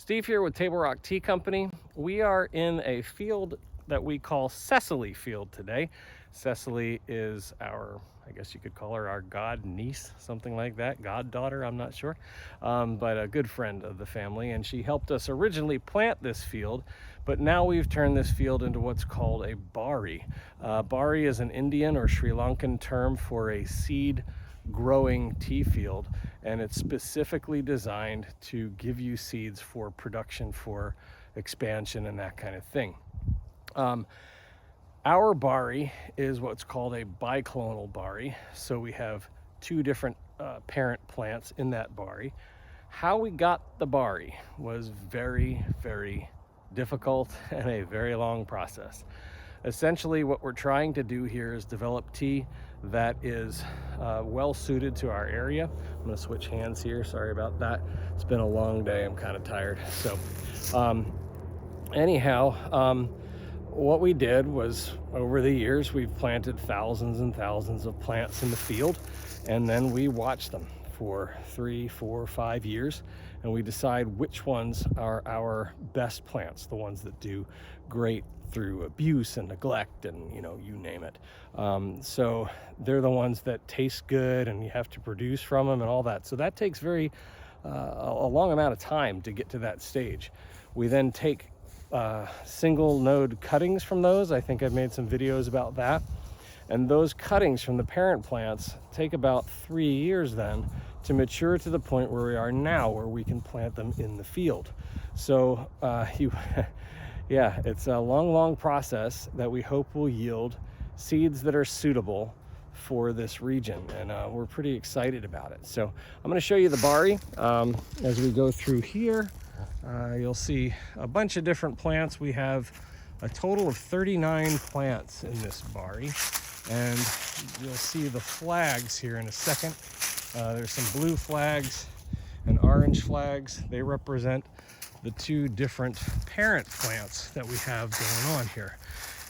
Steve here with Table Rock Tea Company. We are in a field that we call Cecily Field today. Cecily is our, I guess you could call her our god niece, something like that, goddaughter, I'm not sure, but a good friend of the family, and she helped us originally plant this field, but now we've turned this field into what's called a bari. Bari is an Indian or Sri Lankan term for a seed growing tea field, and it's specifically designed to give you seeds for production, for expansion, and that kind of thing. Our bari is what's called a biclonal bari, so we have two different parent plants in that bari. How we got the bari was very, very difficult and a very long process. Essentially, what we're trying to do here is develop tea that is well suited to our area. I'm going to switch hands here. Sorry about that. It's been a long day. I'm kind of tired. So what we did was, over the years, we've planted thousands and thousands of plants in the field, and then we watch them for 3, 4, 5 years, and we decide which ones are our best plants, the ones that do great through abuse and neglect and you name it. So they're the ones that taste good and you have to produce from them and all that. So that takes a long amount of time to get to that stage. We then take single node cuttings from those. I think I've made some videos about that. And those cuttings from the parent plants take about 3 years then to mature to the point where we are now, where we can plant them in the field. So yeah, it's a long process that we hope will yield seeds that are suitable for this region, and we're pretty excited about it. So I'm going to show you the bari. As we go through here, you'll see a bunch of different plants. We have a total of 39 plants in this bari, and you'll see the flags here in a second. There's some blue flags and orange flags. They represent the two different parent plants that we have going on here.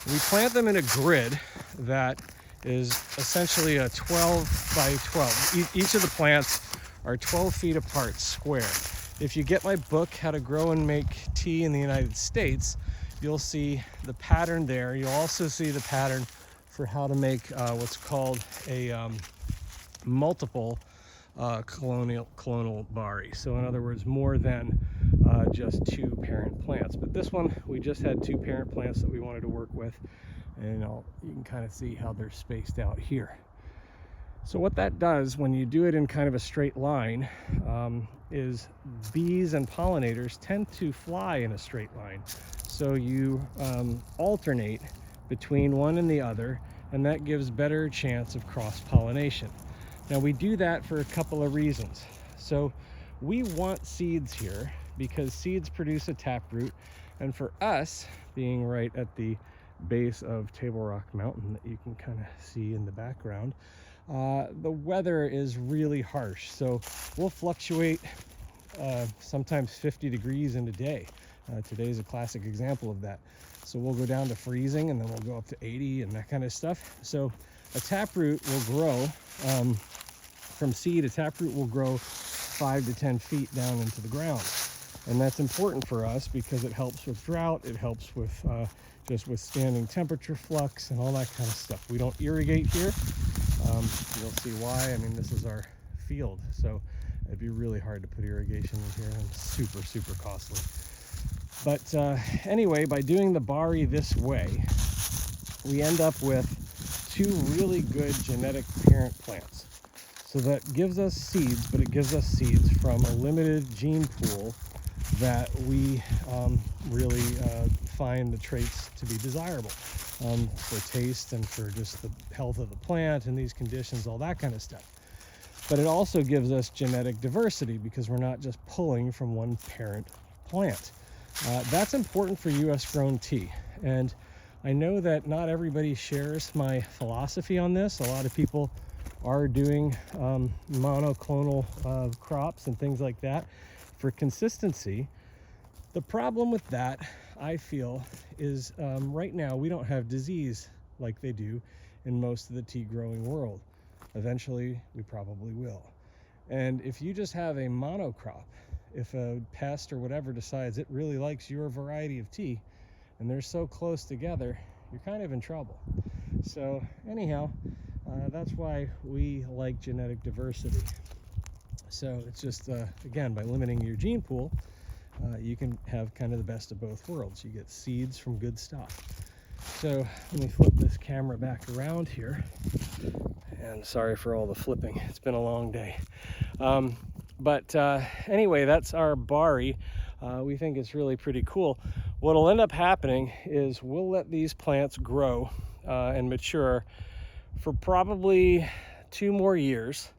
We plant them in a grid that is essentially a 12 by 12. Each of the plants are 12 feet apart, square. If you get my book, How to Grow and Make Tea in the United States, you'll see the pattern there. You'll also see the pattern for how to make what's called a multiple clonal bari. So in other words, more than just two parent plants. But this one, we just had two parent plants that we wanted to work with, and you can kind of see how they're spaced out here. So what that does when you do it in kind of a straight line is bees and pollinators tend to fly in a straight line. So you alternate between one and the other, and that gives better chance of cross-pollination. Now we do that for a couple of reasons. So we want seeds here because seeds produce a taproot, and for us, being right at the base of Table Rock Mountain that you can kind of see in the background, the weather is really harsh. So we'll fluctuate sometimes 50 degrees in a day. Today's a classic example of that. So we'll go down to freezing, and then we'll go up to 80 and that kind of stuff. So a taproot will grow from seed. A taproot will grow 5 to 10 feet down into the ground, and that's important for us because it helps with drought. It helps with just withstanding temperature flux and all that kind of stuff. We don't irrigate here. You'll see why. I mean, this is our field, so it'd be really hard to put irrigation in here, and super costly. But anyway, by doing the bari this way, we end up with two really good genetic parent plants. So that gives us seeds, but it gives us seeds from a limited gene pool that we really find the traits to be desirable for taste and for just the health of the plant and these conditions, all that kind of stuff. But it also gives us genetic diversity because we're not just pulling from one parent plant. That's important for U.S. grown tea. And I know that not everybody shares my philosophy on this. A lot of people are doing monoclonal crops and things like that for consistency. The problem with that, I feel, is right now we don't have disease like they do in most of the tea growing world. Eventually we probably will. And if you just have a monocrop if a pest or whatever decides it really likes your variety of tea and they're so close together, you're kind of in trouble. So anyhow, that's why we like genetic diversity. So it's just, again, by limiting your gene pool, you can have kind of the best of both worlds. You get seeds from good stuff. So let me flip this camera back around here. And sorry for all the flipping. It's been a long day. But anyway, that's our bari. We think it's really pretty cool. What'll end up happening is we'll let these plants grow and mature for probably 2 more years.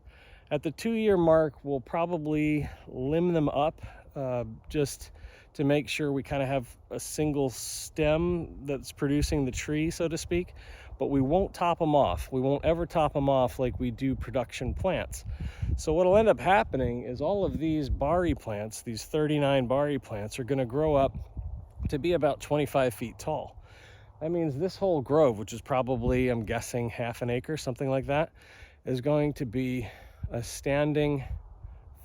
At the 2-year mark, we'll probably limb them up just to make sure we kind of have a single stem that's producing the tree, so to speak. But we won't top them off. We won't ever top them off like we do production plants. So what'll end up happening is all of these bari plants, these 39 bari plants, are going to grow up to be about 25 feet tall. That means this whole grove, which is probably, I'm guessing, half an acre, something like that, is going to be a standing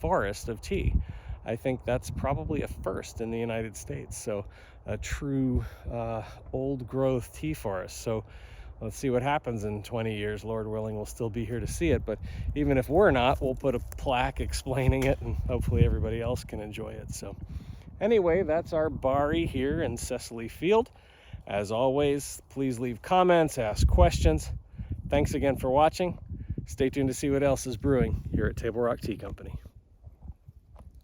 forest of tea. I think that's probably a first in the United States. So a true old growth tea forest. So let's see what happens in 20 years. Lord willing, we'll still be here to see it. But even if we're not, we'll put a plaque explaining it, and hopefully everybody else can enjoy it. So anyway, that's our bari here in Cecily Field. As always, please leave comments, ask questions. Thanks again for watching. Stay tuned to see what else is brewing here at Table Rock Tea Company.